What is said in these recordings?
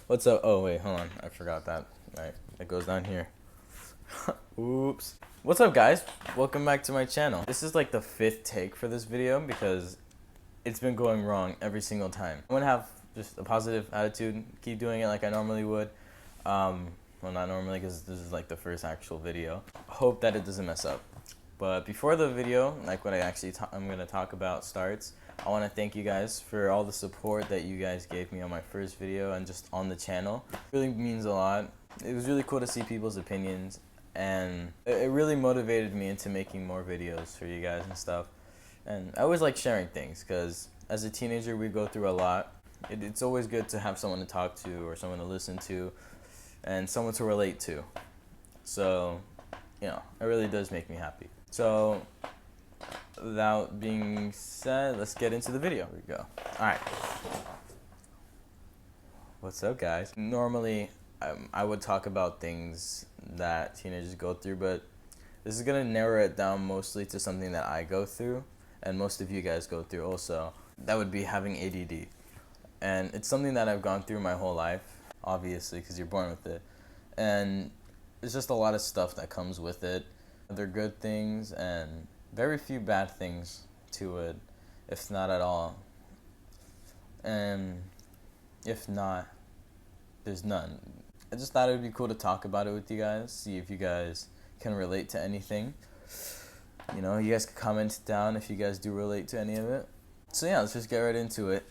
What's up? Oh, wait, hold on. I forgot that. Alright, it goes down here. Oops. What's up, guys? Welcome back to my channel. This is like the 5th take for this video because it's been going wrong every single time. I'm gonna have just a positive attitude, keep doing it like I normally would. Well, not normally because this is like the first actual video. Hope that it doesn't mess up. But before the video, like what I'm gonna talk about starts, I want to thank you guys for all the support that you guys gave me on my first video and just on the channel. It really means a lot. It was really cool to see people's opinions, and it really motivated me into making more videos for you guys and stuff. And I always like sharing things because as a teenager we go through a lot. It's always good to have someone to talk to or someone to listen to and someone to relate to. So, you know, it really does make me happy. So, without being said, let's get into the video. Here we go. Alright. What's up, guys? Normally, I would talk about things that teenagers go through, but this is going to narrow it down mostly to something that I go through, and most of you guys go through also. That would be having ADD. And it's something that I've gone through my whole life, obviously, because you're born with it. And there's just a lot of stuff that comes with it. They're good things and very few bad things to it, if not at all. And if not, there's none. I just thought it would be cool to talk about it with you guys, see if you guys can relate to anything. You know, you guys can comment down if you guys do relate to any of it. So yeah, let's just get right into it.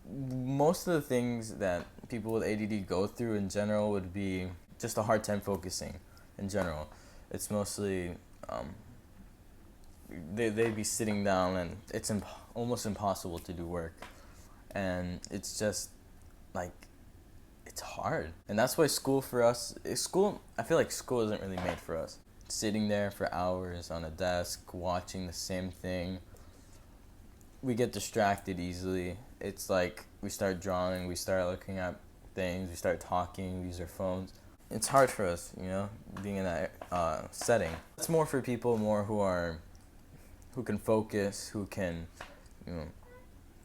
Most of the things that people with ADD go through in general would be just a hard time focusing in general. It's mostly they'd be sitting down and it's almost impossible to do work, and it's just like it's hard. And that's why school for us I feel like school isn't really made for us. Sitting there for hours on a desk watching the same thing, we get distracted easily. It's like we start drawing, we start looking at things, we start talking, we use our phones. It's hard for us, you know, being in that setting. It's more for people who can focus, who can, you know,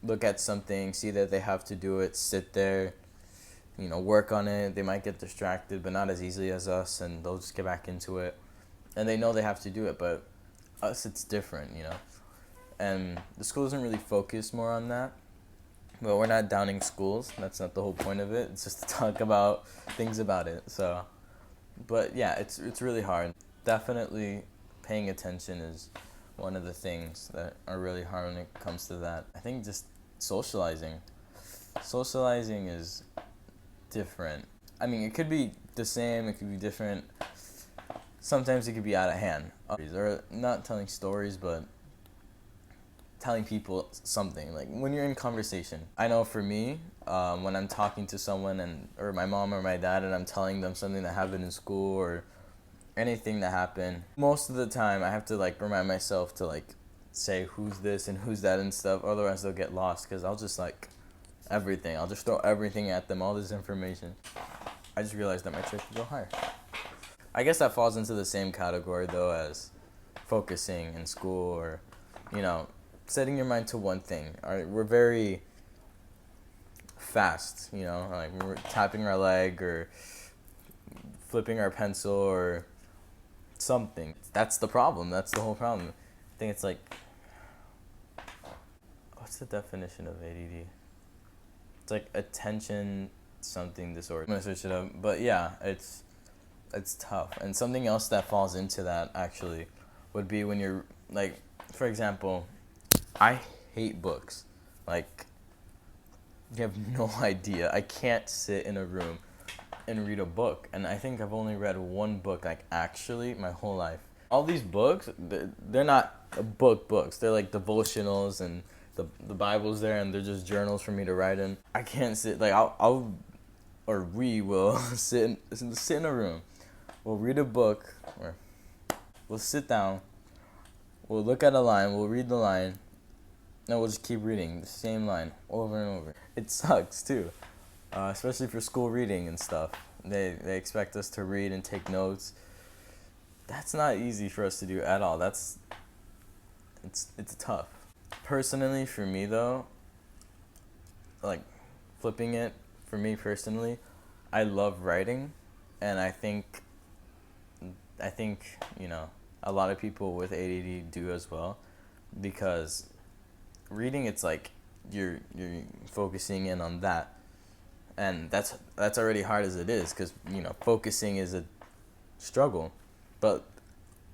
look at something, see that they have to do it, sit there, you know, work on it. They might get distracted, but not as easily as us, and they'll just get back into it. And they know they have to do it, but us, it's different, you know. And the school doesn't really focus more on that. But we're not downing schools. That's not the whole point of it. It's just to talk about things about it. So, but yeah, it's really hard. Definitely paying attention is one of the things that are really hard when it comes to that. I think just socializing. Socializing is different. I mean, it could be the same, it could be different. Sometimes it could be out of hand. Or not telling stories, but telling people something. Like when you're in conversation. I know for me, when I'm talking to someone or my mom or my dad and I'm telling them something that happened in school or anything that happened, most of the time I have to like remind myself to like say who's this and who's that and stuff, otherwise they'll get lost because I'll just like everything. I'll just throw everything at them, all this information. I just realized that my chair should go higher. I guess that falls into the same category though as focusing in school or, you know, setting your mind to one thing. All right, we're very fast, you know, like we're tapping our leg or flipping our pencil or something. That's the problem. That's the whole problem. I think it's like, what's the definition of ADD? It's like attention something disorder. I'm gonna switch it up, but yeah, it's tough. And something else that falls into that actually would be when you're like, for example, I hate books. Like, you have no idea. I can't sit in a room and read a book. And I think I've only read one book, like, actually, my whole life. All these books, they're not books. They're like devotionals, and the Bible's there, and they're just journals for me to write in. I can't sit, like, we will sit in a room. We'll read a book, or we'll sit down. We'll look at a line. We'll read the line. No, we'll just keep reading the same line over and over. It sucks too, especially for school reading and stuff. They expect us to read and take notes. That's not easy for us to do at all. It's tough. Personally, for me though, like flipping it for me personally, I love writing, and I think a lot of people with ADD do as well, because reading, it's like you're focusing in on that, and that's already hard as it is, because focusing is a struggle. But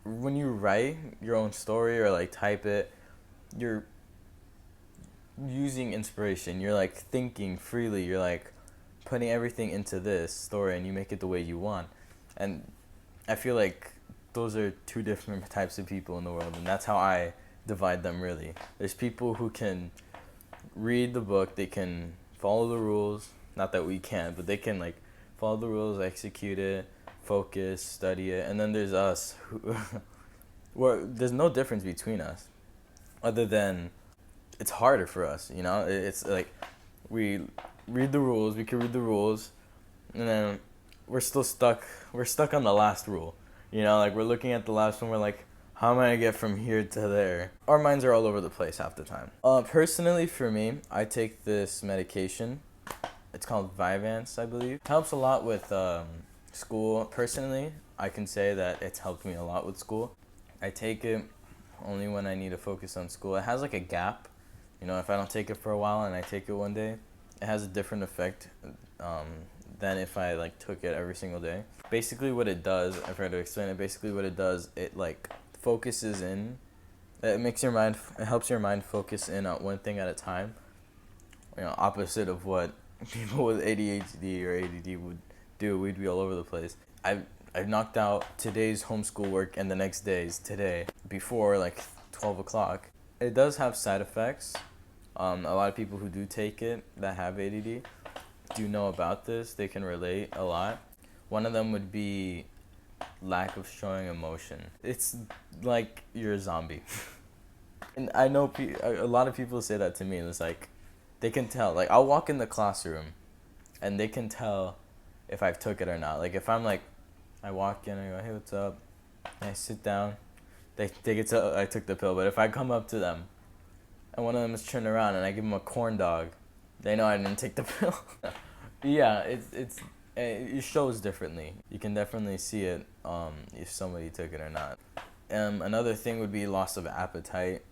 when you write your own story or like type it, you're using inspiration. You're like thinking freely. You're like putting everything into this story, and you make it the way you want. And I feel like those are two different types of people in the world, and that's how I divide them, really. There's people who can read the book, they can follow the rules, not that we can't, but they can like follow the rules, execute it, focus, study it. And then there's us who where there's no difference between us, other than it's harder for us, it's like we we can read the rules, and then we're stuck on the last rule. Like we're looking at the last one, we're like, how am I gonna get from here to there? Our minds are all over the place half the time. Personally, for me, I take this medication. It's called Vyvanse, I believe. It helps a lot with school. Personally, I can say that it's helped me a lot with school. I take it only when I need to focus on school. It has like a gap. If I don't take it for a while and I take it one day, it has a different effect than if I like took it every single day. Basically what it does, if I had to explain it, it like focuses in. It helps your mind focus in on one thing at a time. Opposite of what people with ADHD or ADD would do. We'd be all over the place. I've knocked out today's homeschool work and the next day's today before like 12 o'clock. It does have side effects. A lot of people who do take it that have ADD do know about this. They can relate a lot. One of them would be lack of showing emotion. It's like you're a zombie. And I know a lot of people say that to me, and it's like they can tell. Like I'll walk in the classroom and they can tell if I've took it or not. Like if I'm like, I walk in and I go, hey, what's up? And I sit down. They get to I took the pill. But if I come up to them and one of them is turned around and I give them a corn dog, they know I didn't take the pill. Yeah, it shows differently. You can definitely see it if somebody took it or not. Another thing would be loss of appetite.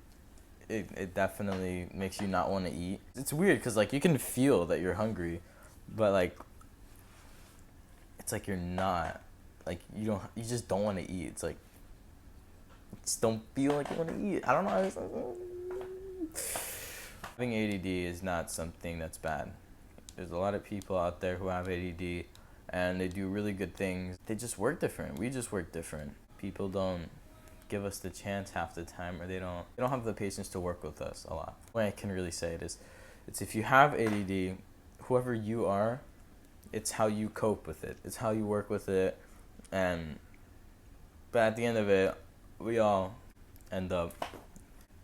It definitely makes you not want to eat. It's weird because like you can feel that you're hungry, but like it's like you're not. Like you just don't want to eat. It's like you just don't feel like you want to eat. I don't know. It's like, having ADD is not something that's bad. There's a lot of people out there who have ADD and they do really good things. They just work different. We just work different. People don't give us the chance half the time, or they don't have the patience to work with us a lot. The way I can really say it is, it's if you have ADD, whoever you are, it's how you cope with it. It's how you work with it. But at the end of it, we all end up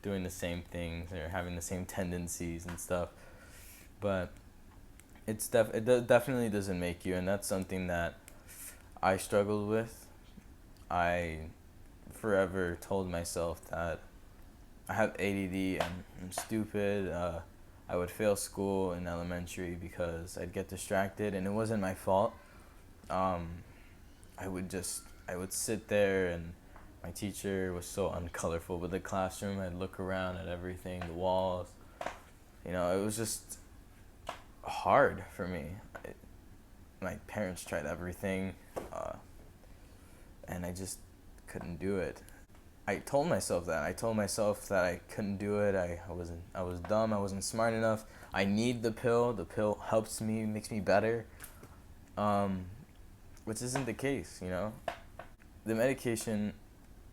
doing the same things or having the same tendencies and stuff. But it definitely doesn't make you, and that's something that I struggled with. I forever told myself that I have ADD and I'm stupid. I would fail school in elementary because I'd get distracted, and it wasn't my fault. I would sit there, and my teacher was so uncolorful with the classroom. I'd look around at everything, the walls. It was just hard for me. My parents tried everything, and I just couldn't do it. I told myself that. I couldn't do it. I was dumb. I wasn't smart enough. I need the pill. The pill helps me, makes me better. Which isn't the case, The medication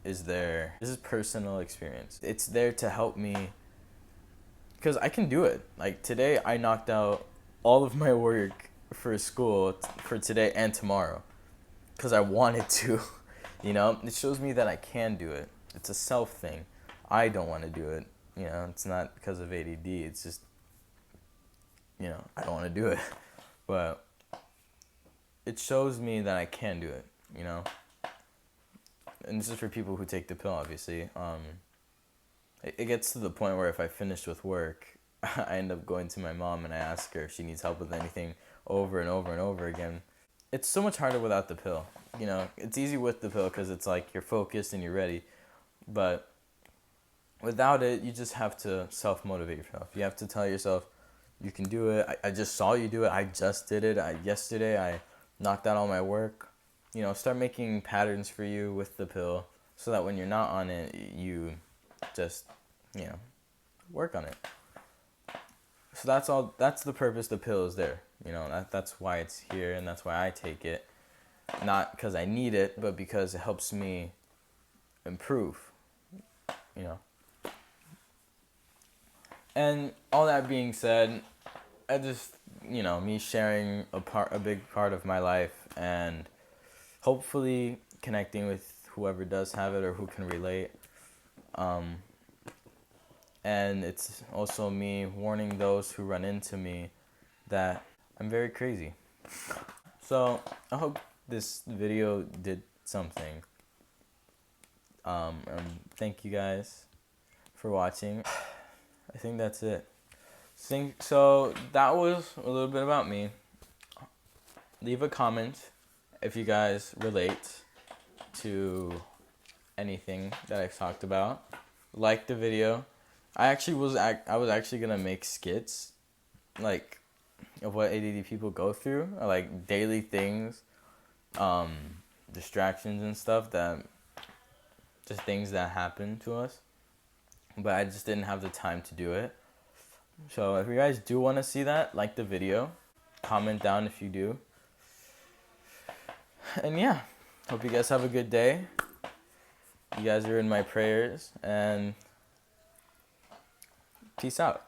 is there. This is personal experience. It's there to help me because I can do it. Like today, I knocked out all of my work for school for today and tomorrow because I wanted to. It shows me that I can do it. It's a self thing. I don't want to do it. It's not because of ADD. It's just, I don't want to do it. But it shows me that I can do it, And this is for people who take the pill, obviously. It gets to the point where if I finish with work, I end up going to my mom and I ask her if she needs help with anything over and over and over again. it's so much harder without the pill. You know, it's easy with the pill because it's like you're focused and you're ready. But without it, you just have to self-motivate yourself. You have to tell yourself, you can do it. I just saw you do it. I just did it. Yesterday, I knocked out all my work. You know, start making patterns for you with the pill so that when you're not on it, you just, you know, work on it. So that's all. That's the purpose the pill is there. You know, that's why it's here, and that's why I take it. Not because I need it, but because it helps me improve. You know. And all that being said, I just, you know, me sharing a big part of my life, and hopefully connecting with whoever does have it or who can relate. And it's also me warning those who run into me that I'm very crazy. So I hope this video did something. And thank you guys for watching. I think that's it. So that was a little bit about me. Leave a comment if you guys relate to anything that I've talked about. Like the video. I was actually gonna make skits, like, of what ADD people go through, or like daily things, distractions and stuff, that just things that happen to us. But I just didn't have the time to do it. So if you guys do want to see that, like the video, comment down if you do. And yeah, hope you guys have a good day. You guys are in my prayers, and peace out.